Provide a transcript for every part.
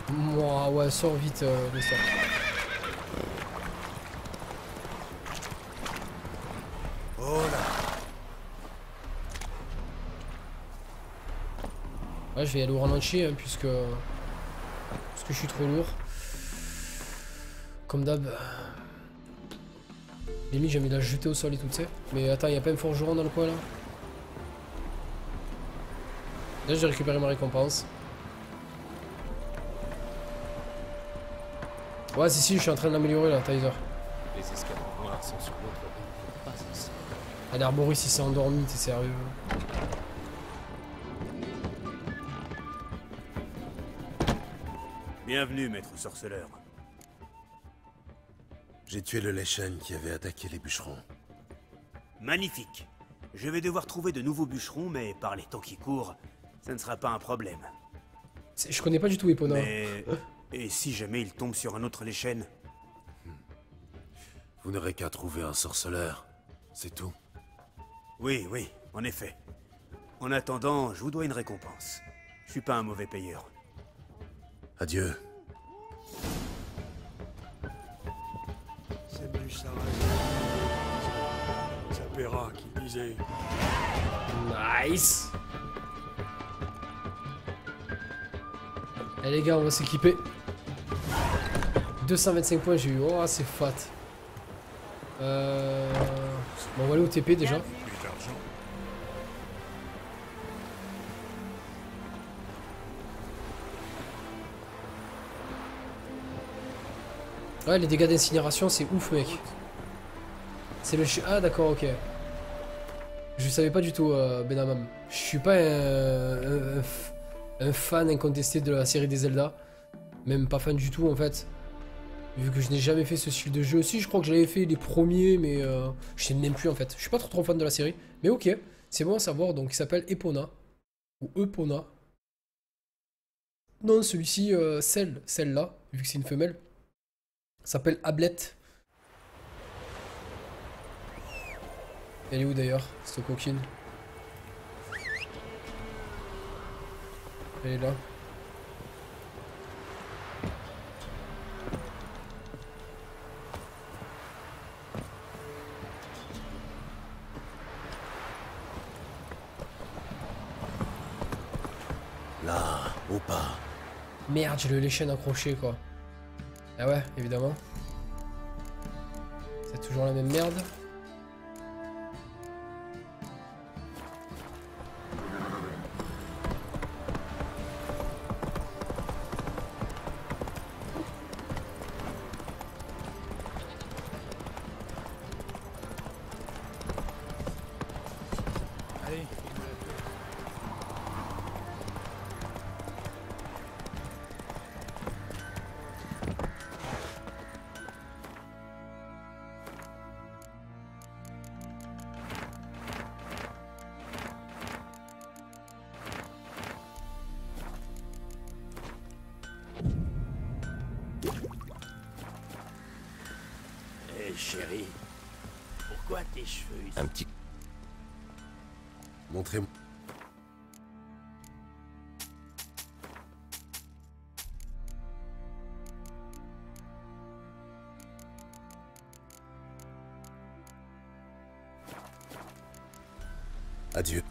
Moi, ouais, sors vite, le sort. Oh là. Ouais, je vais aller au ralenti, hein, puisque je suis trop lourd. Comme d'hab. Limite, j'ai envie de la jeter au sol et tout, tu sais. Mais attends, y a pas un forgeron dans le coin là? Là, j'ai récupéré ma récompense. Ouais, si, je suis en train de l'améliorer là, Tizer. Les escadrons noirs sont sur l'autre rive, pas ici. Ah, l'herboris il s'est endormi, t'es sérieux? Bienvenue, maître sorceleur. J'ai tué le Leshen qui avait attaqué les bûcherons. Magnifique. Je vais devoir trouver de nouveaux bûcherons, mais par les temps qui courent, ça ne sera pas un problème. Je connais pas du tout Epona. Mais... Et si jamais il tombe sur un autre Leshen? Vous n'aurez qu'à trouver un sorceleur, c'est tout. Oui, en effet. En attendant, je vous dois une récompense. Je suis pas un mauvais payeur. Adieu. C'est du Sarrazin. Sapera qui disait. Nice. Allez les gars, on va s'équiper. 225 points j'ai eu. Oh, c'est fat. Bon, on va aller au TP déjà. Plus d'argent. Ouais, les dégâts d'incinération, c'est ouf, mec. C'est le Ah, d'accord, ok. Je savais pas du tout, Benamam. Je suis pas un fan incontesté de la série des Zelda. Même pas fan du tout, en fait. Vu que je n'ai jamais fait ce style de jeu. Si, je crois que j'avais fait les premiers, mais je sais même plus, en fait. Je suis pas trop fan de la série. Mais ok, c'est bon à savoir. Donc, il s'appelle Epona. Ou Epona. Non, celui-ci, celle-là, vu que c'est une femelle, s'appelle Ablette. Elle est où d'ailleurs, cette coquine? Elle est là. Là, au pas. Merde, j'ai le Leshen accroché quoi. Ah ouais, évidemment. C'est toujours la même merde. Allez, Hé, chérie, pourquoi tes cheveux... Un petit... Montrez-moi. Adieu.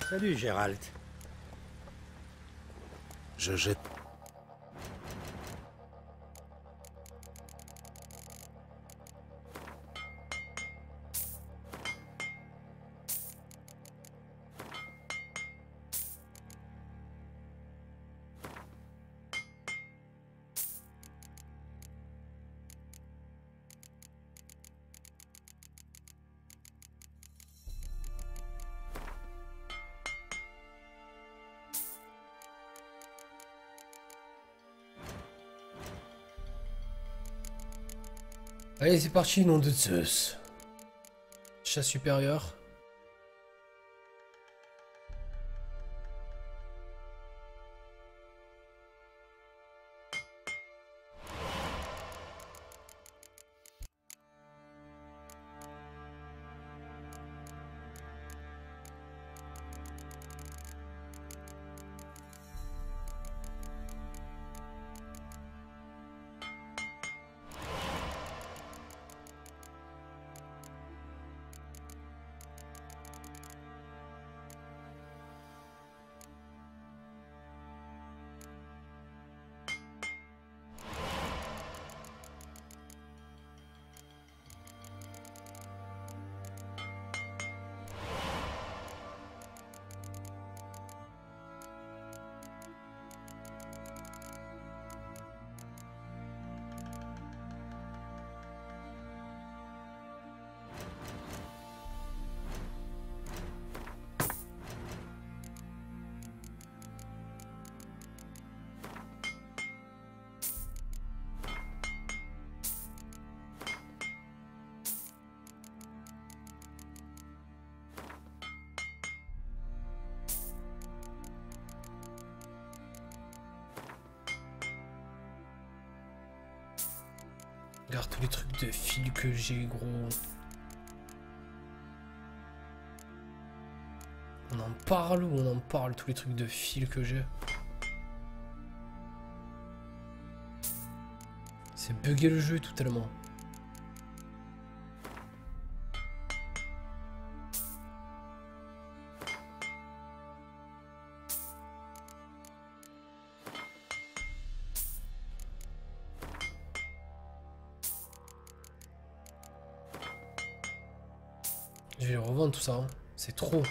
Salut Gérald. Je jette. Allez, c'est parti, nom de Zeus. Chasse supérieure. Regarde tous les trucs de fil que j'ai, gros. On en parle ou on en parle, tous les trucs de fil que j'ai. C'est bugué le jeu tout tellement. Je vais revendre tout ça, hein. C'est trop.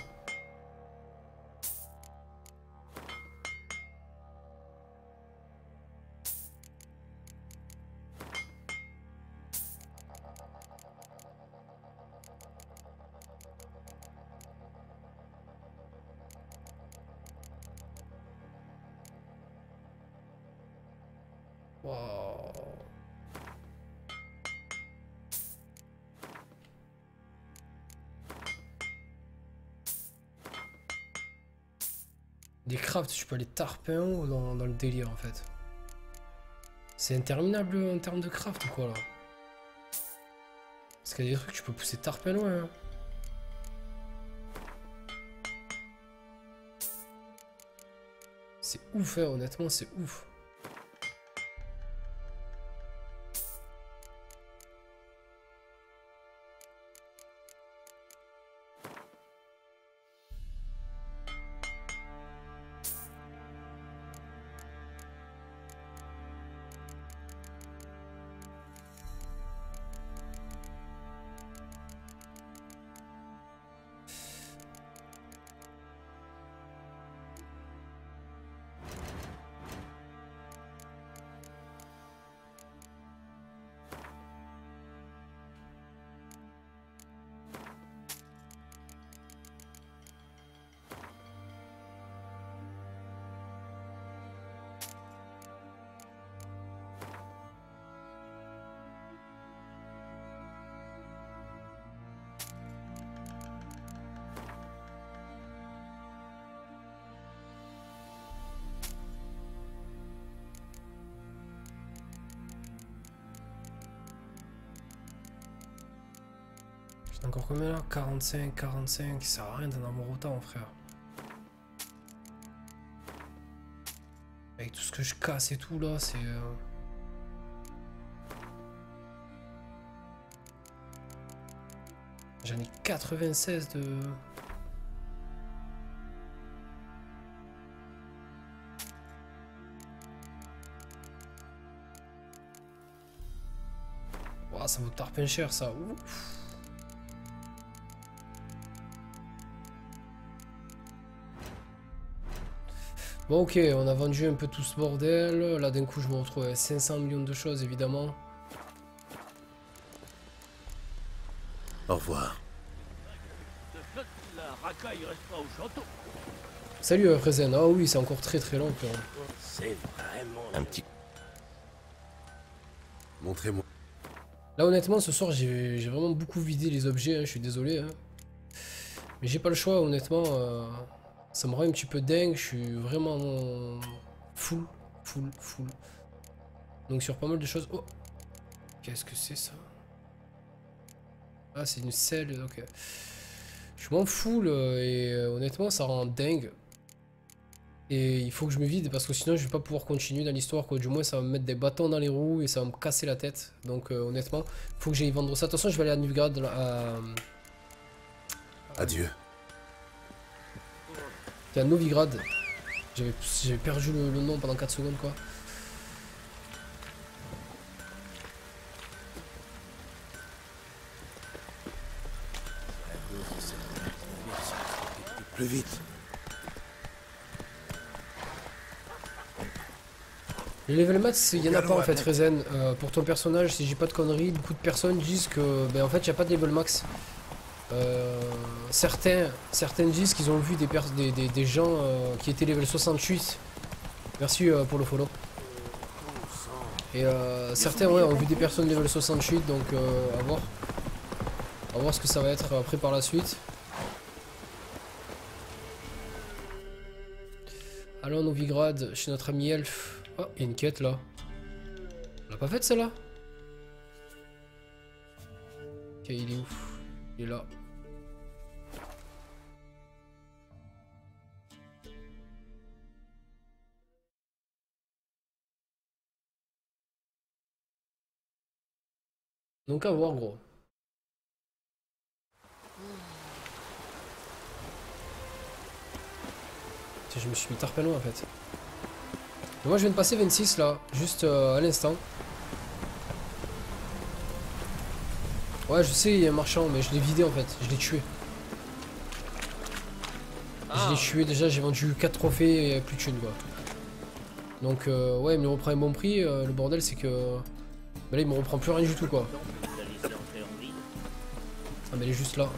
Wow. Des crafts, tu peux aller tarpin ou dans le délire en fait. C'est interminable en termes de craft ou quoi là? Parce qu'il y a des trucs, tu peux pousser tarpin loin. Hein. C'est ouf, hein, honnêtement, c'est ouf. Encore combien là? 45, 45, ça sert à rien d'en avoir autant, frère. Avec tout ce que je casse et tout là, c'est... J'en ai 96 de... Ouah, ça vaut tarpin cher ça. Ouf. Bon ok, on a vendu un peu tout ce bordel. Là d'un coup je me retrouve avec 500 millions de choses évidemment. Au revoir. Salut Rezen. Ah oui, c'est encore très long. C'est vraiment Un petit... Montrez-moi. Là honnêtement ce soir j'ai vraiment beaucoup vidé les objets, hein, je suis désolé. Hein. Mais j'ai pas le choix honnêtement. Ça me rend un petit peu dingue, je suis vraiment full. Donc sur pas mal de choses... Oh, qu'est-ce que c'est ça? Ah c'est une selle, ok. Je suis moins full et honnêtement ça rend dingue. Et il faut que je me vide parce que sinon je vais pas pouvoir continuer dans l'histoire quoi. Du moins ça va me mettre des bâtons dans les roues et ça va me casser la tête. Donc honnêtement, il faut que j'aille vendre ça. De toute façon je vais aller à Novigrad Adieu. à Novigrad. J'avais perdu le nom pendant 4 secondes quoi. Plus vite. Les level max, il y en a pas en fait, Rezen. Pour ton personnage, si j'ai pas de conneries, beaucoup de personnes disent que ben, en fait il n'y a pas de level max. Certains disent qu'ils ont vu des gens qui étaient level 68. Merci pour le follow. Et certains ouais, ont vu des personnes level 68, donc à voir. À voir ce que ça va être après par la suite. Allons à Novigrad, chez notre ami Elf. Oh, il y a une quête là. On l'a pas faite celle-là? Ok, il est où? Il est là. Donc à voir gros. Je me suis mis tarpin loin en fait. Mais moi je viens de passer 26 là, juste à l'instant. Ouais je sais il y a un marchand mais je l'ai vidé en fait, je l'ai tué. Je l'ai tué déjà, j'ai vendu 4 trophées et plus de thunes quoi. Donc ouais il me reprend un bon prix, le bordel c'est que... Bah là il me reprend plus rien du tout quoi. Ah mais elle est juste là.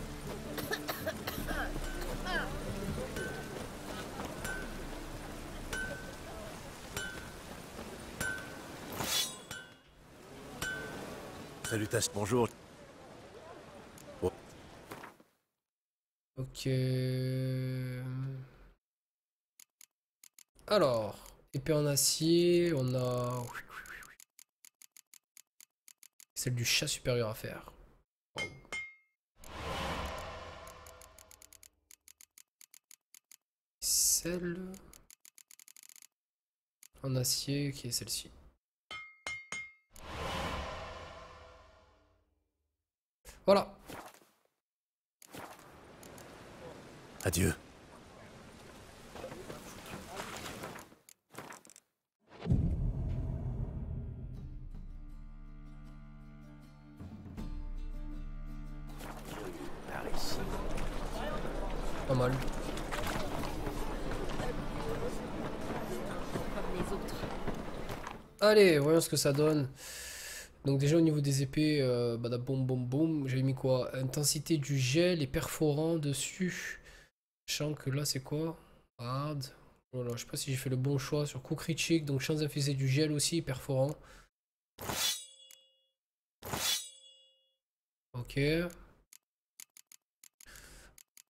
Salutations, bonjour. Oh. Ok. Alors, épée en acier, on a... Celle du chat supérieur à faire. Wow. Celle... en acier, qui est celle-ci. Voilà. Adieu. Pas mal. Allez, voyons ce que ça donne. Donc déjà au niveau des épées, badaboum boum boum, j'avais mis quoi? Intensité du gel et perforant dessus. Sachant que là c'est quoi? Hard. Voilà, je sais pas si j'ai fait le bon choix sur coup critique, donc chance d'infuser du gel aussi, perforant. Ok.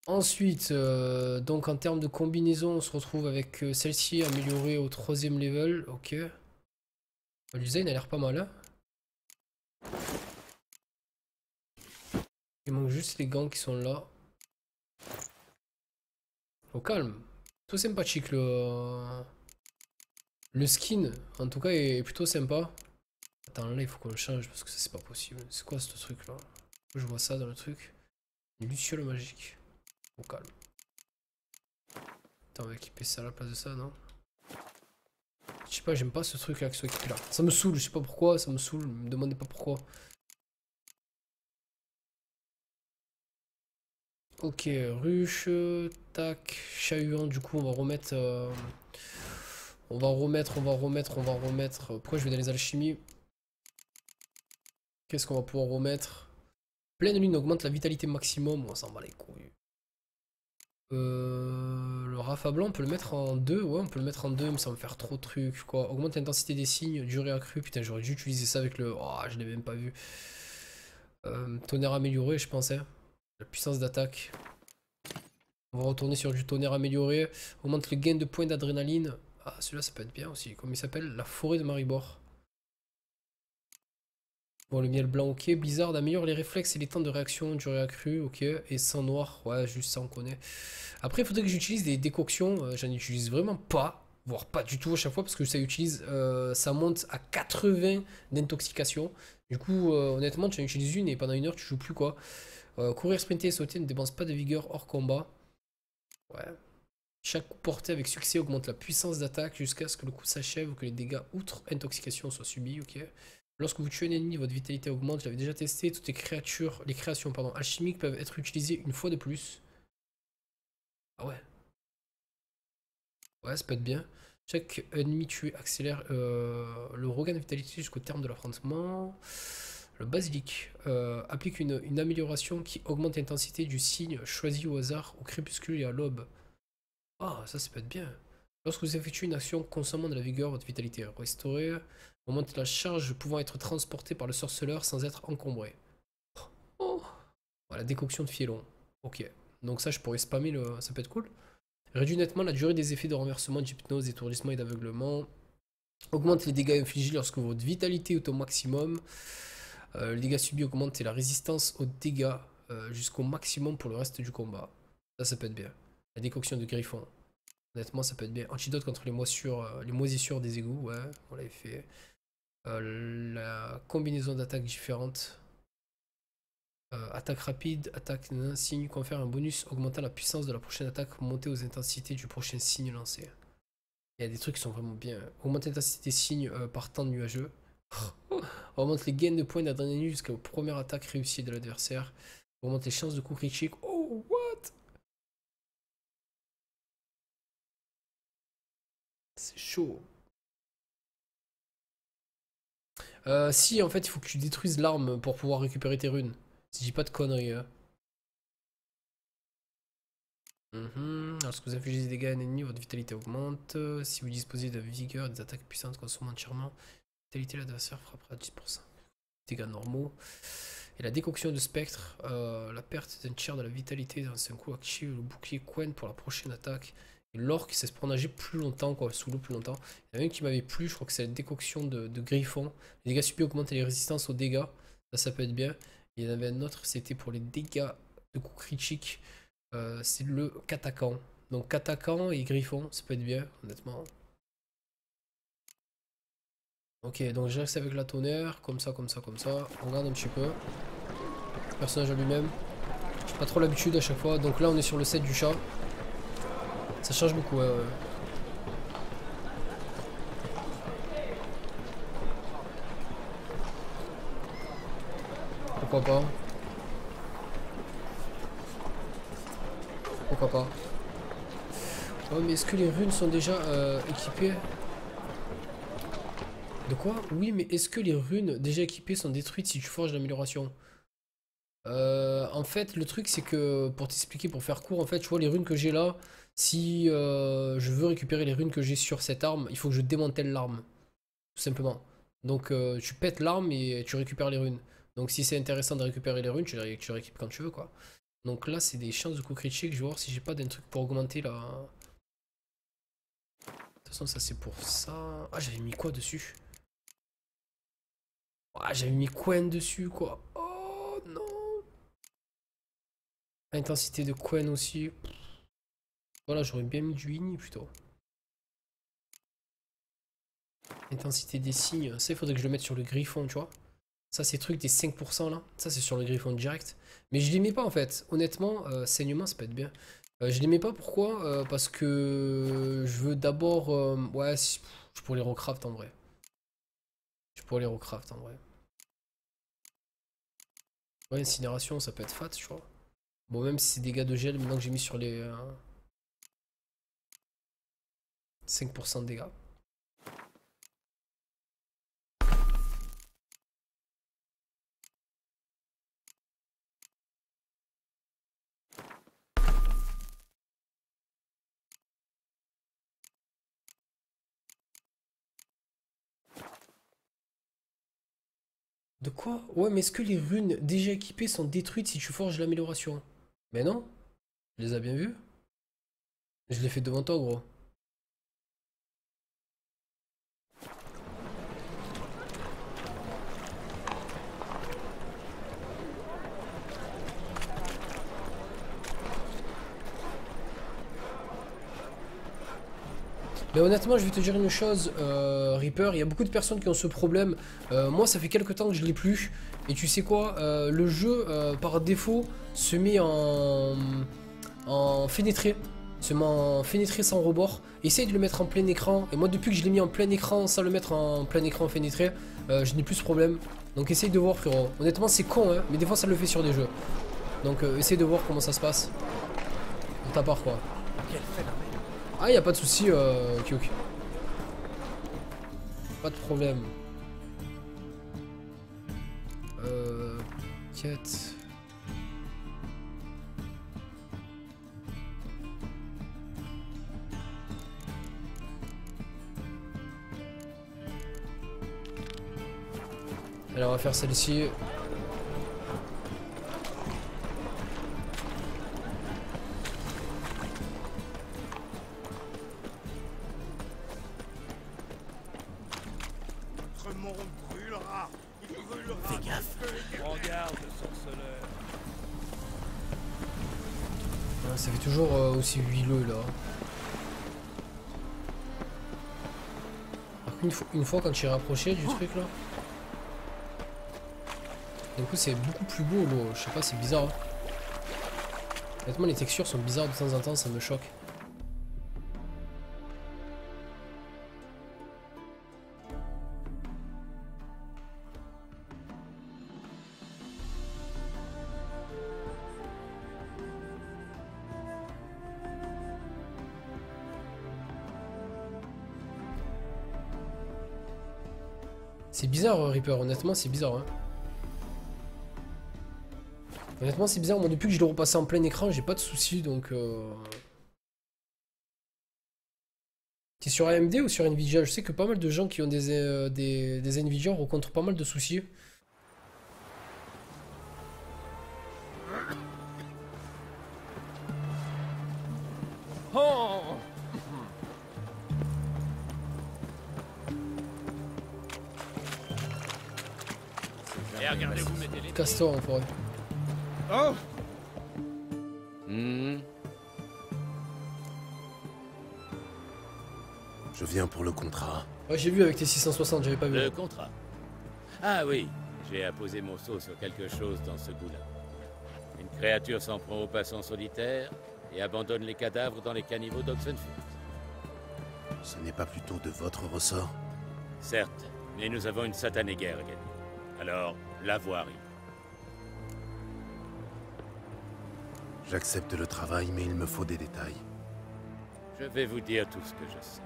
Ensuite, donc en termes de combinaison, on se retrouve avec celle-ci améliorée au 3ème level. Ok. Le design a l'air pas mal, hein. Il manque juste les gants qui sont là. Au calme. Tout sympathique le skin. En tout cas est plutôt sympa. Attends là il faut qu'on le change parce que ça c'est pas possible. C'est quoi ce truc là? Je vois ça dans le truc. Une luciole magique. Au calme. Attends on va équiper ça à la place de ça non? Je sais pas j'aime pas ce truc là qui soit équipé là. Ça me saoule, je sais pas pourquoi, ça me saoule. Me demandez pas pourquoi. Ok, ruche, tac, chat-huant, du coup on va remettre... on va remettre... Pourquoi je vais dans les alchimies? Qu'est-ce qu'on va pouvoir remettre? Pleine lune augmente la vitalité maximum, on s'en bat les couilles. Le Rafa blanc on peut le mettre en 2, ouais on peut le mettre en 2 mais ça va me faire trop de trucs quoi. Augmente l'intensité des signes, durée accrue, putain j'aurais dû utiliser ça avec le... Oh je l'ai même pas vu. Tonnerre amélioré, je pensais. La puissance d'attaque. On va retourner sur du tonnerre amélioré. Augmente le gain de points d'adrénaline. Ah, celui-là, ça peut être bien aussi. Comment il s'appelle? La forêt de Maribor. Bon, le miel blanc, ok. Blizzard améliore les réflexes et les temps de réaction, durée accrue, ok. Et sang noir, ouais, juste ça, on connaît. Après, il faudrait que j'utilise des décoctions. J'en utilise vraiment pas, voire pas du tout à chaque fois, parce que ça utilise, ça monte à 80 d'intoxication. Du coup, honnêtement, tu en utilises une et pendant une heure, tu joues plus quoi. Courir, sprinter et sauter ne dépense pas de vigueur hors combat. Ouais. Chaque coup porté avec succès augmente la puissance d'attaque jusqu'à ce que le coup s'achève ou que les dégâts outre intoxication soient subis, ok. Lorsque vous tuez un ennemi, votre vitalité augmente. Je l'avais déjà testé. Toutes les créations alchimiques peuvent être utilisées une fois de plus. Ah ouais. Ouais, ça peut être bien. Chaque ennemi tué accélère le regain de vitalité jusqu'au terme de l'affrontement. Le basilic applique une amélioration qui augmente l'intensité du signe choisi au hasard au crépuscule et à l'aube. Ah, ça peut être bien. Lorsque vous effectuez une action consommant de la vigueur, votre vitalité est restaurée. Augmente la charge pouvant être transportée par le sorceleur sans être encombré. Oh. Voilà, décoction de filon. Ok. Donc ça, je pourrais spammer le... Ça peut être cool. Réduit nettement la durée des effets de renversement, d'hypnose, d'étourdissement et d'aveuglement. Augmente les dégâts infligés lorsque votre vitalité est au maximum. Les dégâts subis augmentent et la résistance aux dégâts jusqu'au maximum pour le reste du combat. Ça peut être bien. La décoction de griffon. Honnêtement, ça peut être bien. Antidote contre les moisissures des égouts. Ouais, on l'avait fait. La combinaison d'attaques différentes. Attaque rapide, attaque d'un signe confère un bonus augmentant la puissance de la prochaine attaque montée aux intensités du prochain signe lancé. Il y a des trucs qui sont vraiment bien. Augmente l'intensité des signes par temps nuageux. Augmente les gains de points d'adrénaline jusqu'à la première attaque réussie de l'adversaire. Augmente les chances de coup critique. Oh, what? C'est chaud. Si, en fait, il faut que tu détruises l'arme pour pouvoir récupérer tes runes. Si je dis pas de conneries. Hein. Lorsque vous infligez des dégâts à un ennemi, votre vitalité augmente. Si vous disposez de vigueur, des attaques puissantes consomment entièrement. La vitalité de l'adversaire frappera à 10%. Dégâts normaux. Et la décoction de spectre, la perte d'un tiers de la vitalité dans un coup active le bouclier Quen pour la prochaine attaque. Et l'orque, c'est se pronager plus longtemps, quoi, sous l'eau plus longtemps. Il y en a un qui m'avait plu, je crois que c'est la décoction de griffon. Les dégâts subis augmentent les résistances aux dégâts. Ça peut être bien. Il y en avait un autre, c'était pour les dégâts de coups critiques. C'est le Katakan. Donc Katakan et Griffon, ça peut être bien, honnêtement. Ok, donc je reste avec la tonnerre, comme ça, comme ça, comme ça. On regarde un petit peu. Le personnage en lui-même. J'ai pas trop l'habitude à chaque fois. Donc là, on est sur le set du chat. Ça change beaucoup, ouais. Pourquoi pas? Pourquoi pas? Oh, mais est-ce que les runes sont déjà équipées? De quoi? Oui, mais est-ce que les runes déjà équipées sont détruites si tu forges l'amélioration? En fait, le truc, c'est que, pour t'expliquer, pour faire court, en fait, tu vois, les runes que j'ai là, si je veux récupérer les runes que j'ai sur cette arme, il faut que je démantèle l'arme, tout simplement. Donc, tu pètes l'arme et tu récupères les runes. Donc, si c'est intéressant de récupérer les runes, tu les récupères quand tu veux, quoi. Donc là, c'est des chances de coup critique. Je vais voir si j'ai pas d'un truc pour augmenter la... De toute façon, ça, c'est pour ça. Ah, j'avais mis quoi dessus? Ah, j'avais mis Quen dessus, quoi. Oh, non. Intensité de Quen aussi. Voilà, j'aurais bien mis du Ini plutôt. Intensité des signes. Ça, il faudrait que je le mette sur le griffon, tu vois. Ça, ces trucs des 5% là. Ça, c'est sur le griffon direct. Mais je les mets pas en fait. Honnêtement, saignement, ça peut être bien. Je les mets pas, pourquoi? Parce que je veux d'abord... ouais, je pourrais les recraft en vrai. Je pourrais les recraft en vrai. Ouais, incinération, ça peut être fat, tu vois. Bon, même si c'est des dégâts de gel, maintenant que j'ai mis sur les 5% de dégâts. De quoi? Ouais, mais est-ce que les runes déjà équipées sont détruites si tu forges l'amélioration? Mais non. Tu les as bien vues? Je l'ai fait devant toi, gros. Mais honnêtement, je vais te dire une chose, Reaper, il y a beaucoup de personnes qui ont ce problème. Moi, ça fait quelques temps que je l'ai plus. Et tu sais quoi, le jeu, par défaut, se met en fénétré. Se met en fénétré sans rebord. Essaye de le mettre en plein écran. Et moi, depuis que je l'ai mis en plein écran sans le mettre en plein écran fénétré, je n'ai plus ce problème. Donc essaye de voir, frérot. Honnêtement, c'est con, hein, mais des fois, ça le fait sur des jeux. Donc essaye de voir comment ça se passe. De ta part, quoi. Ah, y a pas de souci, Kyok. Pas de problème. Quête. Allez, on va faire celle-ci. Ça fait toujours aussi huileux là. Alors une fois quand tu es rapproché du truc là. Du coup c'est beaucoup plus beau l'eau, je sais pas, c'est bizarre. Hein. Honnêtement les textures sont bizarres de temps en temps, ça me choque. C'est bizarre, Reaper, honnêtement, c'est bizarre. Hein. Honnêtement, c'est bizarre. Moi, depuis que je l'ai repassé en plein écran, j'ai pas de soucis, donc... T'es sur AMD ou sur Nvidia? Je sais que pas mal de gens qui ont des Nvidia rencontrent pas mal de soucis. Oh! Et regardez-vous, mettez les... Casse-toi en forêt. Oh! Je viens pour le contrat. Ouais, j'ai vu avec tes 660, j'avais pas vu. Le contrat. Ah oui, j'ai apposé mon sceau sur quelque chose dans ce goût-là. Une créature s'en prend aux passants solitaires et abandonne les cadavres dans les caniveaux d'Oxenfurt. Ce n'est pas plutôt de votre ressort? Certes, mais nous avons une satanée guerre à gagner. Alors, la voirie. J'accepte le travail, mais il me faut des détails. Je vais vous dire tout ce que je sais.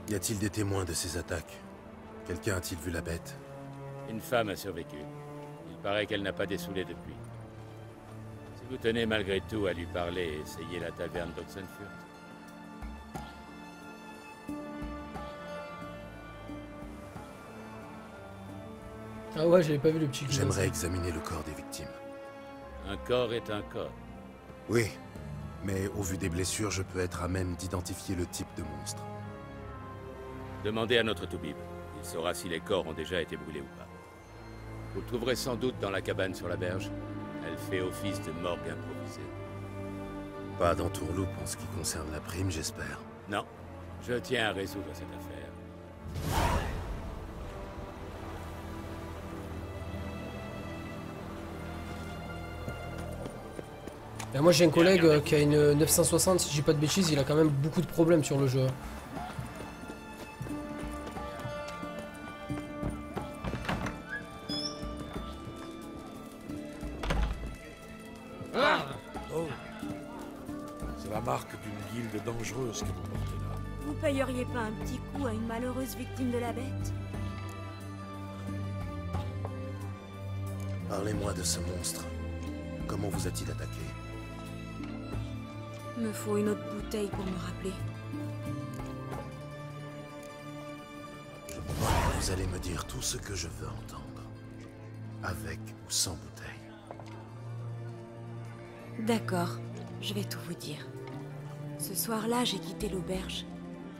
Y a-t-il des témoins de ces attaques? Quelqu'un a-t-il vu la bête? Une femme a survécu. Il paraît qu'elle n'a pas dessoulé depuis. Si vous tenez malgré tout à lui parler, essayez la taverne d'Oxenfurt. Ah ouais, j'avais pas vu le petit... J'aimerais examiner le corps des victimes. Un corps est un corps. Oui, mais au vu des blessures, je peux être à même d'identifier le type de monstre. Demandez à notre Toubib. Il saura si les corps ont déjà été brûlés ou pas. Vous le trouverez sans doute dans la cabane sur la berge. Elle fait office de morgue improvisée. Pas d'entourloupe en ce qui concerne la prime, j'espère. Non, je tiens à résoudre cette affaire. Et moi j'ai un collègue qui a une 960, si je dis pas de bêtises, il a quand même beaucoup de problèmes sur le jeu. Oh. C'est la marque d'une guilde dangereuse que vous portez là. Vous payeriez pas un petit coup à une malheureuse victime de la bête? Parlez-moi de ce monstre. Comment vous a-t-il attaqué? Me faut une autre bouteille pour me rappeler. Je Vous allez me dire tout ce que je veux entendre. Avec ou sans bouteille. D'accord, je vais tout vous dire. Ce soir-là, j'ai quitté l'auberge.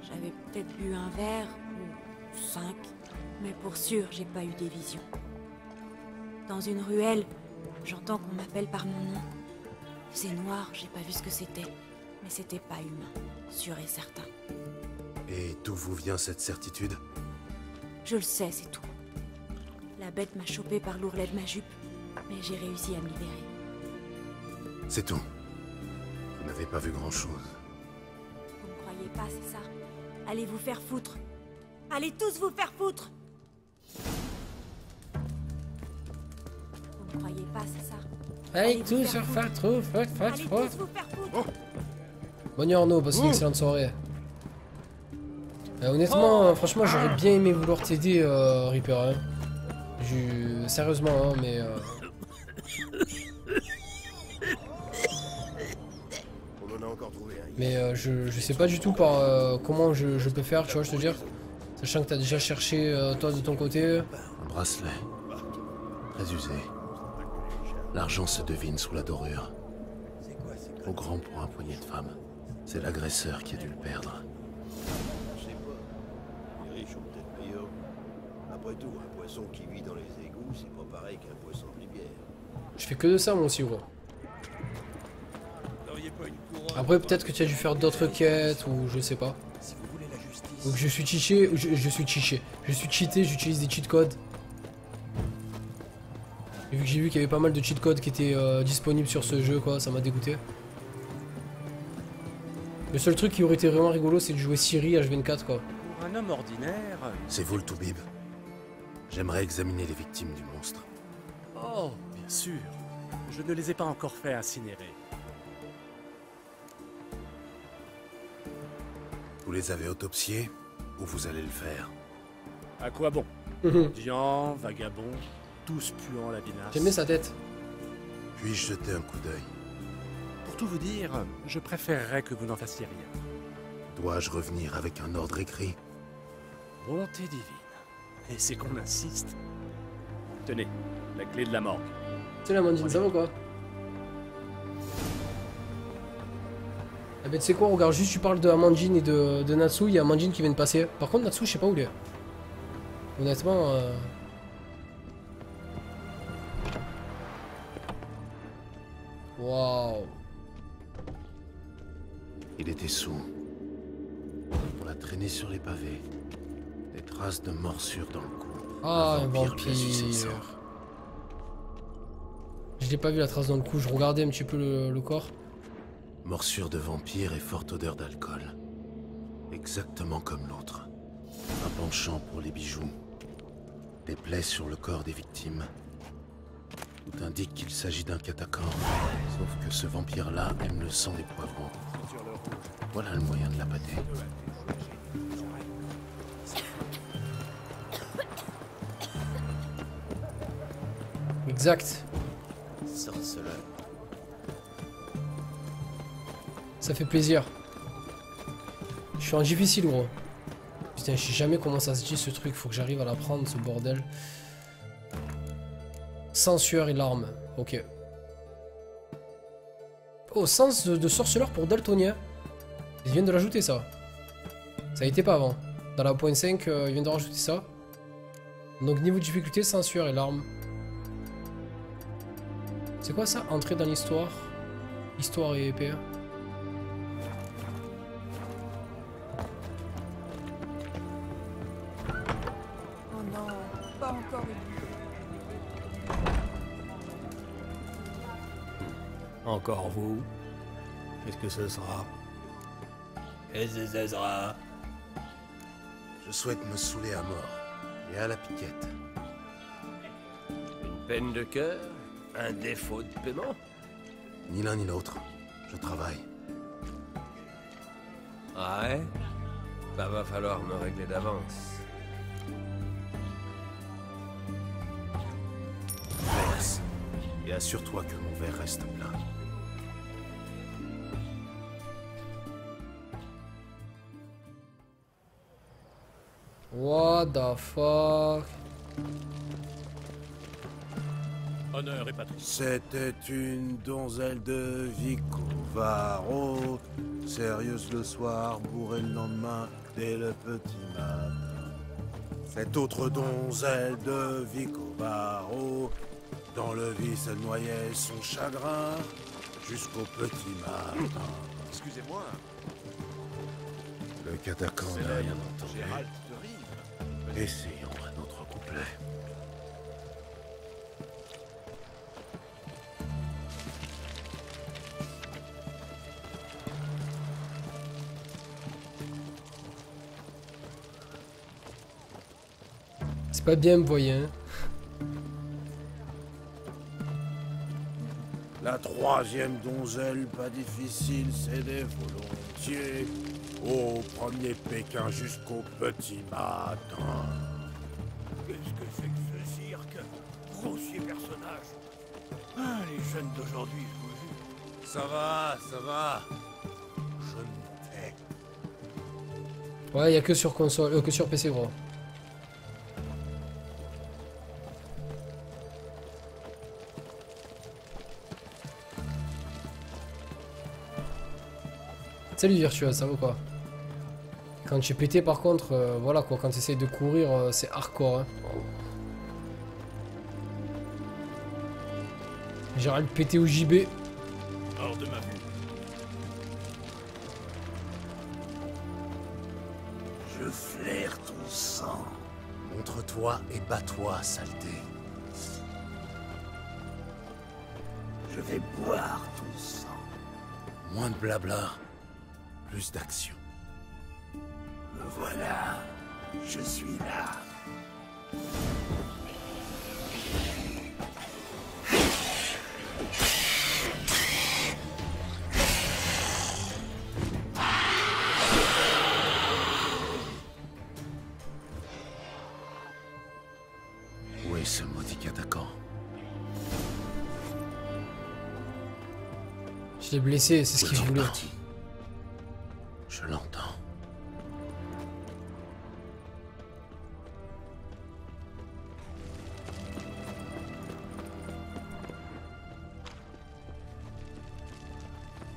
J'avais peut-être bu un verre, ou 5, mais pour sûr, j'ai pas eu des visions. Dans une ruelle, j'entends qu'on m'appelle par mon nom. C'est noir, j'ai pas vu ce que c'était, mais c'était pas humain, sûr et certain. Et d'où vous vient cette certitude? Je le sais, c'est tout. La bête m'a chopé par l'ourlet de ma jupe, mais j'ai réussi à me libérer. C'est tout. Vous n'avez pas vu grand-chose. Vous me croyez pas, c'est ça? Allez vous faire foutre! Allez tous vous faire foutre! Vous me croyez pas, c'est ça? Allez, vous tous faire sur faire trop, Allez tous vous faire foutre! Bonne nuit Arnaud, passe une excellente soirée. Honnêtement, franchement, j'aurais bien aimé vouloir t'aider, Reaper. Hein. Sérieusement, hein, mais... On en a encore trouvé un. Mais je sais pas du tout par comment je peux faire, tu vois, je te dire. Sachant que t'as déjà cherché, toi, de ton côté. Un bracelet. Très usé. L'argent se devine sous la dorure. Trop grand pour un poignet de femme. C'est l'agresseur qui a dû le perdre. Je sais pas. Les riches ont peut-être meilleur. Après tout, un poisson qui vit dans les égouts, c'est pas pareil qu'un poisson de rivière. Je fais que de ça, moi aussi, gros. Après, peut-être que tu as dû faire d'autres quêtes, ou je sais pas. Ou que je suis cheaté, je suis cheaté, j'utilise des cheat codes. Et vu que j'ai vu qu'il y avait pas mal de cheat codes qui étaient disponibles sur ce jeu, quoi, ça m'a dégoûté. Le seul truc qui aurait été vraiment rigolo, c'est de jouer Siri H24, quoi. Pour un homme ordinaire... C'est vous le Toubib. J'aimerais examiner les victimes du monstre. Oh, bien sûr. Je ne les ai pas encore fait incinérer. Vous les avez autopsiés ou vous allez le faire? À quoi bon? Dian, vagabond, tous puant la vinasse. J'aimais sa tête. Puis-je jeter un coup d'œil? Pour tout vous dire, je préférerais que vous n'en fassiez rien. Dois-je revenir avec un ordre écrit? Bonté divine. Et c'est qu'on insiste. Tenez, la clé de la morgue. Tu sais, l'Amandine, ça va quoi? Ah ben tu sais quoi, regarde, juste tu parles de Amandine et de Natsu, il y a Amandine qui vient de passer. Par contre, Natsu, je sais pas où il est. Honnêtement... Waouh. Il était sous. On l'a traîné sur les pavés. Des traces de morsures dans le cou. Ah, un lui a vampire. sucé le sang. Je l'ai pas vu la trace dans le cou, je regardais un petit peu le corps. Morsure de vampire et forte odeur d'alcool. Exactement comme l'autre. Un penchant pour les bijoux. Des plaies sur le corps des victimes. Tout indique qu'il s'agit d'un catacombe. Sauf que ce vampire-là aime le sang des poivrons. Voilà le moyen de l'appâter. Exact. Sorceleur. Ça fait plaisir. Je suis en difficile, gros. Putain, je sais jamais comment ça se dit ce truc. Faut que j'arrive à l'apprendre, ce bordel. Sensueur et larme. Ok. Oh, sens de sorceleur pour daltonien. Ils viennent de l'ajouter, ça. Ça n'était pas avant. Dans la point 5, ils viennent de rajouter ça. Donc, niveau de difficulté, sensueur et larme. C'est quoi ça? Entrer dans l'histoire. Histoire et épée. Oh non, pas encore une. Encore vous? Qu'est-ce que ce sera? Qu'est-ce que ce sera? Je souhaite me saouler à mort. Et à la piquette. Une peine de cœur? Un défaut de paiement? Ni l'un ni l'autre. Je travaille. Ouais? Bah va falloir me régler d'avance. Verse. Et assure-toi que mon verre reste plein. What the fuck? Honneur et patrie. C'était une donzelle de Vicovaro, sérieuse le soir, bourrée le lendemain, dès le petit matin. Cette autre donzelle de Vicovaro, dans le vice elle noyait son chagrin, jusqu'au petit matin. Excusez-moi, Le catacan c'est n'a là rien entendu. Gérald de Rive. Essayons un autre couplet. C'est pas bien, vous voyez. Hein. La troisième donzelle, pas difficile, cédait volontiers. Au premier Pékin jusqu'au petit matin. Qu'est-ce que c'est que ce cirque? Grossier personnage. Ah, les jeunes d'aujourd'hui, je vous jure. Ça va, ça va. Je me tais. Ouais, y a que sur console, que sur PC, gros. Salut Virtua, ça va quoi? Quand tu es pété par contre, voilà quoi, quand tu essayes de courir, c'est hardcore. Hein. Gérald pété au JB. Hors de ma vue. Je flaire ton sang. Montre-toi et bats-toi, saleté. Je vais boire ton sang. Moins de blabla, plus d'action. Me voilà, je suis là. Où est ce maudit attaquant? Je l'ai blessé, c'est ce qu'il voulait. Je l'entends.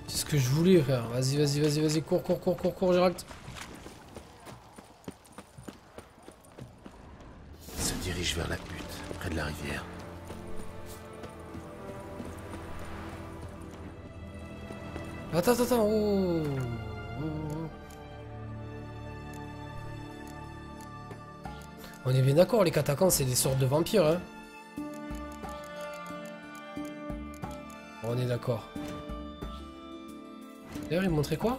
C'est ce que je voulais, frère. Vas-y, vas-y, vas-y, vas-y, cours, cours, cours, cours, cours, Gérald. Il se dirige vers la butte, près de la rivière. Attends, attends, attends. Oh. Oh. On est bien d'accord, les catacans, c'est des sortes de vampires, hein. On est d'accord. D'ailleurs, il montrait quoi?